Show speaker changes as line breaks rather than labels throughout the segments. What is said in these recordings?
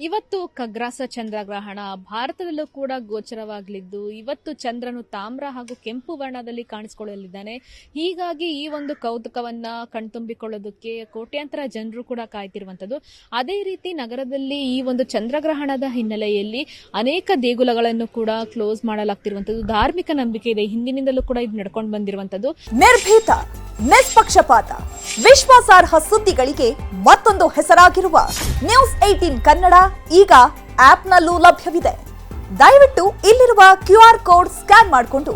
ಇವತ್ತು ಖಗ್ರಾಸ ಚಂದ್ರಗ್ರಹಣ ಭಾರತದಲ್ಲೂ ಕೂಡ ಗೋಚರವಾಗಲಿದ್ದು ಇವತ್ತು ಚಂದ್ರನು ತಾಮ್ರ ಹಾಗೂ ಕೆಂಪು ವರ್ಣದಲ್ಲಿ ಕಾಣಿಸಿಕೊಳ್ಳಲಿದ್ದಾನೆ. ಹೀಗಾಗಿ ಈ ಒಂದು ಕೌತುಕವನ್ನ ಕಣ್ತುಂಬಿಕೊಳ್ಳೋದಕ್ಕೆ ಕೋಟ್ಯಾಂತರ ಜನರು ಕೂಡ ಕಾಯ್ತಿರುವಂತದ್ದು. ಅದೇ ರೀತಿ ನಗರದಲ್ಲಿ ಈ ಒಂದು ಚಂದ್ರಗ್ರಹಣದ ಹಿನ್ನೆಲೆಯಲ್ಲಿ ಅನೇಕ ದೇಗುಲಗಳನ್ನು ಕೂಡ ಕ್ಲೋಸ್ ಮಾಡಲಾಗ್ತಿರುವಂತದ್ದು. ಧಾರ್ಮಿಕ ನಂಬಿಕೆ ಇದೆ, ಹಿಂದಿನಿಂದಲೂ ಕೂಡ ಇದು ನಡ್ಕೊಂಡು ಬಂದಿರುವಂತದ್ದು.
ನಿರ್ಭೀತ, ನಿಷ್ಪಕ್ಷಪಾತ, ವಿಶ್ವಾಸಾರ್ಹ ಸುದ್ದಿಗಳಿಗೆ ಮತ್ತೊಂದು ಹೆಸರಾಗಿರುವ ನ್ಯೂಸ್ 18 ಕನ್ನಡ ಈಗ ಆಪ್ನಲ್ಲೂ ಲಭ್ಯವಿದೆ. ದಯವಿಟ್ಟು ಇಲ್ಲಿರುವ QR ಕೋಡ್ ಸ್ಕ್ಯಾನ್ ಮಾಡಿಕೊಂಡು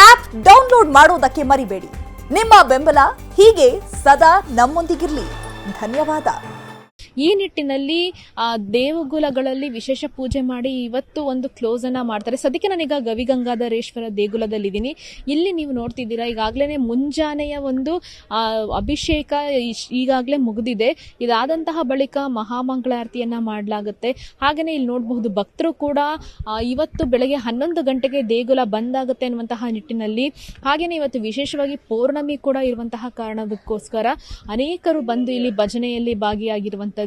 ಆಪ್ ಡೌನ್ಲೋಡ್ ಮಾಡೋದಕ್ಕೆ ಮರಿಬೇಡಿ. ನಿಮ್ಮ ಬೆಂಬಲ ಹೀಗೆ ಸದಾ ನಮ್ಮೊಂದಿಗಿರಲಿ. ಧನ್ಯವಾದ.
ಈ ನಿಟ್ಟಿನಲ್ಲಿ ದೇಗುಲಗಳಲ್ಲಿ ವಿಶೇಷ ಪೂಜೆ ಮಾಡಿ ಇವತ್ತು ಒಂದು ಕ್ಲೋಸ್ ಅನ್ನ ಮಾಡ್ತಾರೆ. ಸದ್ಯಕ್ಕೆ ನಾನೀಗ ಗವಿಗಂಗಾಧರೇಶ್ವರ ದೇಗುಲದಲ್ಲಿದ್ದೀನಿ. ಇಲ್ಲಿ ನೀವು ನೋಡ್ತಿದ್ದೀರಾ, ಈಗಾಗಲೇ ಮುಂಜಾನೆಯ ಒಂದು ಅಭಿಷೇಕ ಈಗಾಗಲೇ ಮುಗಿದಿದೆ. ಇದಾದಂತಹ ಬಳಿಕ ಮಹಾಮಂಗಳಾರತಿಯನ್ನ ಮಾಡಲಾಗುತ್ತೆ. ಹಾಗೆಯೇ ಇಲ್ಲಿ ನೋಡಬಹುದು, ಭಕ್ತರು ಕೂಡ ಇವತ್ತು ಬೆಳಗ್ಗೆ 11 ಗಂಟೆಗೆ ದೇಗುಲ ಬಂದಾಗುತ್ತೆ ಅನ್ನುವಂತಹ ನಿಟ್ಟಿನಲ್ಲಿ, ಹಾಗೆಯೇ ಇವತ್ತು ವಿಶೇಷವಾಗಿ ಪೌರ್ಣಮಿ ಕೂಡ ಇರುವಂತಹ ಕಾರಣದಕ್ಕೋಸ್ಕರ ಅನೇಕರು ಬಂದು ಇಲ್ಲಿ ಭಜನೆಯಲ್ಲಿ ಭಾಗಿಯಾಗಿರುವಂತದ್ದು.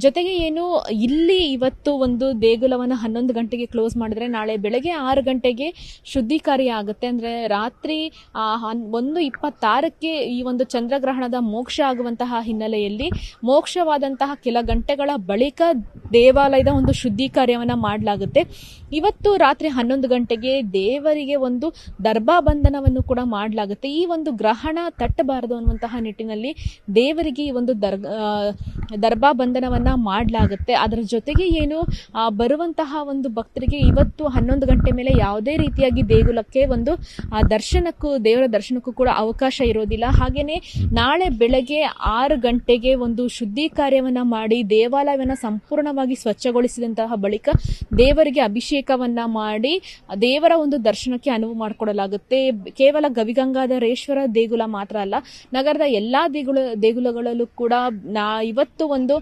ಜೊತೆಗೆ ಏನು, ಇಲ್ಲಿ ಇವತ್ತು ಒಂದು ದೇಗುಲವನ್ನು 11 ಗಂಟೆಗೆ ಕ್ಲೋಸ್ ಮಾಡಿದ್ರೆ ನಾಳೆ ಬೆಳಗ್ಗೆ 6 ಗಂಟೆಗೆ ಶುದ್ಧೀಕಾರ್ಯ ಆಗುತ್ತೆ. ಅಂದ್ರೆ ರಾತ್ರಿ 1:26ಕ್ಕೆ ಈ ಒಂದು ಚಂದ್ರಗ್ರಹಣದ ಮೋಕ್ಷ ಆಗುವಂತಹ ಹಿನ್ನೆಲೆಯಲ್ಲಿ ಮೋಕ್ಷವಾದಂತಹ ಕೆಲ ಗಂಟೆಗಳ ಬಳಿಕ ದೇವಾಲಯದ ಒಂದು ಶುದ್ಧೀಕಾರ್ಯವನ್ನ ಮಾಡಲಾಗುತ್ತೆ. ಇವತ್ತು ರಾತ್ರಿ 11 ಗಂಟೆಗೆ ದೇವರಿಗೆ ಒಂದು ದರ್ಬಾ ಬಂಧನವನ್ನು ಕೂಡ ಮಾಡಲಾಗುತ್ತೆ. ಈ ಒಂದು ಗ್ರಹಣ ತಟ್ಟಬಾರದು ಅನ್ನುವಂತಹ ನಿಟ್ಟಿನಲ್ಲಿ ದೇವರಿಗೆ ಈ ಒಂದು ದರ್ಬಾ ಬಂಧನವನ್ನ ಮಾಡಲಾಗುತ್ತೆ. ಅದರ ಜೊತೆಗೆ ಏನು, ಬರುವಂತಹ ಒಂದು ಭಕ್ತರಿಗೆ ಇವತ್ತು 11 ಗಂಟೆ ಮೇಲೆ ಯಾವುದೇ ರೀತಿಯಾಗಿ ದೇಗುಲಕ್ಕೆ ಒಂದು ದೇವರ ದರ್ಶನಕ್ಕೂ ಕೂಡ ಅವಕಾಶ ಇರೋದಿಲ್ಲ. ಹಾಗೇನೆ ನಾಳೆ ಬೆಳಗ್ಗೆ 6 ಗಂಟೆಗೆ ಒಂದು ಶುದ್ಧಿ ಕಾರ್ಯವನ್ನ ಮಾಡಿ ದೇವಾಲಯವನ್ನ ಸಂಪೂರ್ಣವಾಗಿ ಸ್ವಚ್ಛಗೊಳಿಸಿದಂತಹ ಬಳಿಕ ದೇವರಿಗೆ ಅಭಿಷೇಕವನ್ನ ಮಾಡಿ ದೇವರ ಒಂದು ದರ್ಶನಕ್ಕೆ ಅನುವು ಮಾಡಿಕೊಡಲಾಗುತ್ತೆ. ಕೇವಲ ಗವಿಗಂಗಾಧರೇಶ್ವರ ದೇಗುಲ ಮಾತ್ರ ಅಲ್ಲ, ನಗರದ ಎಲ್ಲಾ ದೇಗುಲಗಳಲ್ಲೂ ಕೂಡ ಇವತ್ತು ಒಂದು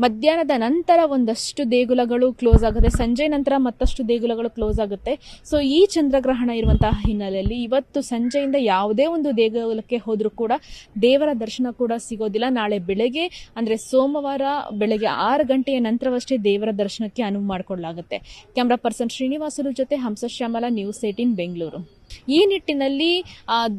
ಮಧ್ಯಾಹ್ನದ ನಂತರ ಒಂದಷ್ಟು ದೇಗುಲಗಳು ಕ್ಲೋಸ್ ಆಗುತ್ತೆ. ಸಂಜೆ ನಂತರ ಮತ್ತಷ್ಟು ದೇಗುಲಗಳು ಕ್ಲೋಸ್ ಆಗುತ್ತೆ. ಸೊ ಈ ಚಂದ್ರಗ್ರಹಣ ಇರುವಂತಹ ಹಿನ್ನೆಲೆಯಲ್ಲಿ ಇವತ್ತು ಸಂಜೆಯಿಂದ ಯಾವುದೇ ಒಂದು ದೇಗುಲಕ್ಕೆ ಹೋದ್ರೂ ಕೂಡ ದೇವರ ದರ್ಶನ ಕೂಡ ಸಿಗೋದಿಲ್ಲ. ನಾಳೆ ಬೆಳಗ್ಗೆ ಅಂದ್ರೆ ಸೋಮವಾರ ಬೆಳಗ್ಗೆ 6 ಗಂಟೆಯ ನಂತರವಷ್ಟೇ ದೇವರ ದರ್ಶನಕ್ಕೆ ಅನುವು ಮಾಡಿಕೊಡಲಾಗುತ್ತೆ. ಕ್ಯಾಮರಾ ಪರ್ಸನ್ ಶ್ರೀನಿವಾಸರು ಜೊತೆ ಹಂಸಶ್ಯಾಮಲ, ನ್ಯೂಸ್ 18 ಬೆಂಗಳೂರು. ಈ ನಿಟ್ಟಿನಲ್ಲಿ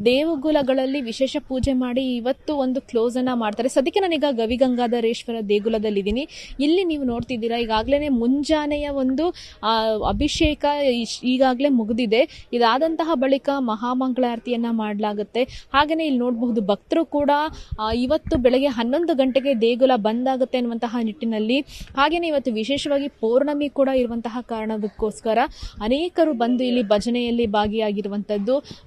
ದೇಗುಲಗಳಲ್ಲಿ ವಿಶೇಷ ಪೂಜೆ ಮಾಡಿ ಇವತ್ತು ಒಂದು ಕ್ಲೋಸ್ ಅನ್ನ ಮಾಡ್ತಾರೆ. ಸದ್ಯಕ್ಕೆ ನಾನೀಗ ಗವಿಗಂಗಾಧರೇಶ್ವರ ದೇಗುಲದಲ್ಲಿದ್ದೀನಿ. ಇಲ್ಲಿ ನೀವು ನೋಡ್ತಿದ್ದೀರಾ, ಈಗಾಗಲೇ ಮುಂಜಾನೆಯ ಒಂದು ಅಭಿಷೇಕ ಈಗಾಗಲೇ ಮುಗಿದಿದೆ. ಇದಾದಂತಹ ಬಳಿಕ ಮಹಾಮಂಗಳಾರತಿಯನ್ನ ಮಾಡಲಾಗುತ್ತೆ. ಹಾಗೆಯೇ ಇಲ್ಲಿ ನೋಡಬಹುದು, ಭಕ್ತರು ಕೂಡ ಇವತ್ತು ಬೆಳಗ್ಗೆ 11 ಗಂಟೆಗೆ ದೇಗುಲ ಬಂದಾಗುತ್ತೆ ಅನ್ನುವಂತಹ ನಿಟ್ಟಿನಲ್ಲಿ, ಹಾಗೆಯೇ ಇವತ್ತು ವಿಶೇಷವಾಗಿ ಪೌರ್ಣಮಿ ಕೂಡ ಇರುವಂತಹ ಕಾರಣದಕ್ಕೋಸ್ಕರ ಅನೇಕರು ಬಂದು ಇಲ್ಲಿ ಭಜನೆಯಲ್ಲಿ ಭಾಗಿಯಾಗಿರುವಂತದ್ದು.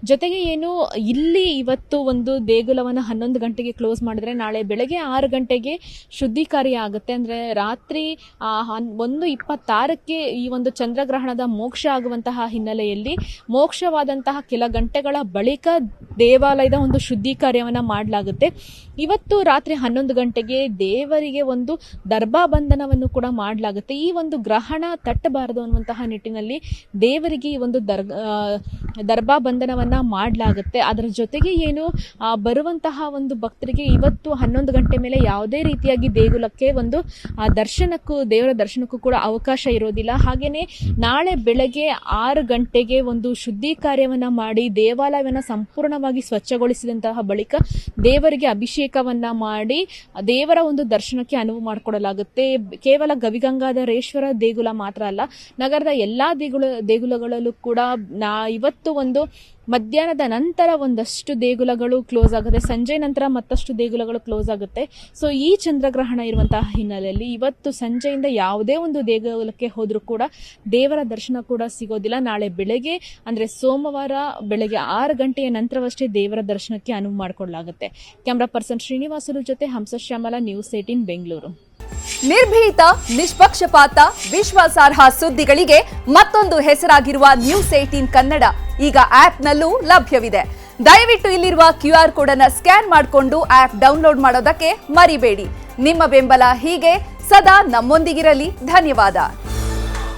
ಜೊತೆಗೆ ಏನು, ಇಲ್ಲಿ ಇವತ್ತು ಒಂದು ದೇಗುಲವನ್ನು 11 ಗಂಟೆಗೆ ಕ್ಲೋಸ್ ಮಾಡಿದ್ರೆ ನಾಳೆ ಬೆಳಗ್ಗೆ 6 ಗಂಟೆಗೆ ಶುದ್ಧೀಕಾರ್ಯ ಆಗುತ್ತೆ. ಅಂದ್ರೆ ರಾತ್ರಿ 1:26ಕ್ಕೆ ಈ ಒಂದು ಚಂದ್ರಗ್ರಹಣದ ಮೋಕ್ಷ ಆಗುವಂತಹ ಹಿನ್ನೆಲೆಯಲ್ಲಿ ಮೋಕ್ಷವಾದಂತಹ ಕೆಲ ಗಂಟೆಗಳ ಬಳಿಕ ದೇವಾಲಯದ ಒಂದು ಶುದ್ಧೀಕಾರ್ಯವನ್ನ ಮಾಡಲಾಗುತ್ತೆ. ಇವತ್ತು ರಾತ್ರಿ 11 ಗಂಟೆಗೆ ದೇವರಿಗೆ ಒಂದು ದರ್ಬಾ ಬಂಧನವನ್ನು ಕೂಡ ಮಾಡಲಾಗುತ್ತೆ. ಈ ಒಂದು ಗ್ರಹಣ ತಟ್ಟಬಾರದು ಅನ್ನುವಂತಹ ನಿಟ್ಟಿನಲ್ಲಿ ದೇವರಿಗೆ ಈ ಒಂದು ದರ್ಬಾ ಬಂಧನವನ್ನ ಮಾಡಲಾಗುತ್ತೆ. ಅದರ ಜೊತೆಗೆ ಏನು, ಬರುವಂತಹ ಒಂದು ಭಕ್ತರಿಗೆ ಇವತ್ತು 11 ಗಂಟೆ ಮೇಲೆ ಯಾವುದೇ ರೀತಿಯಾಗಿ ದೇಗುಲಕ್ಕೆ ಒಂದು ದೇವರ ದರ್ಶನಕ್ಕೂ ಕೂಡ ಅವಕಾಶ ಇರೋದಿಲ್ಲ. ಹಾಗೇನೆ ನಾಳೆ ಬೆಳಗ್ಗೆ 6 ಗಂಟೆಗೆ ಒಂದು ಶುದ್ಧಿ ಕಾರ್ಯವನ್ನ ಮಾಡಿ ದೇವಾಲಯವನ್ನ ಸಂಪೂರ್ಣವಾಗಿ ಸ್ವಚ್ಛಗೊಳಿಸಿದಂತಹ ಬಳಿಕ ದೇವರಿಗೆ ಅಭಿಷೇಕವನ್ನ ಮಾಡಿ ದೇವರ ಒಂದು ದರ್ಶನಕ್ಕೆ ಅನುವು ಮಾಡಿಕೊಡಲಾಗುತ್ತೆ. ಕೇವಲ ಗವಿಗಂಗಾಧರೇಶ್ವರ ದೇಗುಲ ಮಾತ್ರ ಅಲ್ಲ, ನಗರದ ಎಲ್ಲಾ ದೇಗುಲಗಳಲ್ಲೂ ಕೂಡ ಇವತ್ತು ಒಂದು ಮಧ್ಯಾಹ್ನದ ನಂತರ ಒಂದಷ್ಟು ದೇಗುಲಗಳು ಕ್ಲೋಸ್ ಆಗುತ್ತೆ. ಸಂಜೆ ನಂತರ ಮತ್ತಷ್ಟು ದೇಗುಲಗಳು ಕ್ಲೋಸ್ ಆಗುತ್ತೆ. ಸೊ ಈ ಚಂದ್ರಗ್ರಹಣ ಇರುವಂತಹ ಹಿನ್ನೆಲೆಯಲ್ಲಿ ಇವತ್ತು ಸಂಜೆಯಿಂದ ಯಾವುದೇ ಒಂದು ದೇಗುಲಕ್ಕೆ ಹೋದ್ರೂ ಕೂಡ ದೇವರ ದರ್ಶನ ಕೂಡ ಸಿಗೋದಿಲ್ಲ. ನಾಳೆ ಬೆಳಗ್ಗೆ ಅಂದ್ರೆ ಸೋಮವಾರ ಬೆಳಗ್ಗೆ 6 ಗಂಟೆಯ ನಂತರವಷ್ಟೇ ದೇವರ ದರ್ಶನಕ್ಕೆ ಅನುವು ಮಾಡಿಕೊಡಲಾಗುತ್ತೆ. ಕ್ಯಾಮರಾ ಪರ್ಸನ್ ಶ್ರೀನಿವಾಸರು ಜೊತೆ ಹಂಸಶ್ಯಾಮಲ, ನ್ಯೂಸ್ 18 ಬೆಂಗಳೂರು.
ನಿರ್ಭೀತ, ನಿಷ್ಪಕ್ಷಪಾತ, ವಿಶ್ವಾಸಾರ್ಹ ಸುದ್ದಿಗಳಿಗೆ ಮತ್ತೊಂದು ಹೆಸರಾಗಿರುವ ನ್ಯೂಸ್ 18 ಕನ್ನಡ ಈಗ ಆಪ್ನಲ್ಲೂ ಲಭ್ಯವಿದೆ. ದಯವಿಟ್ಟು ಇಲ್ಲಿರುವ QR ಕೋಡ್ ಅನ್ನು ಸ್ಕ್ಯಾನ್ ಮಾಡಿಕೊಂಡು ಆಪ್ ಡೌನ್ಲೋಡ್ ಮಾಡೋದಕ್ಕೆ ಮರಿಬೇಡಿ. ನಿಮ್ಮ ಬೆಂಬಲ ಹೀಗೆ ಸದಾ ನಮ್ಮೊಂದಿಗಿರಲಿ. ಧನ್ಯವಾದ.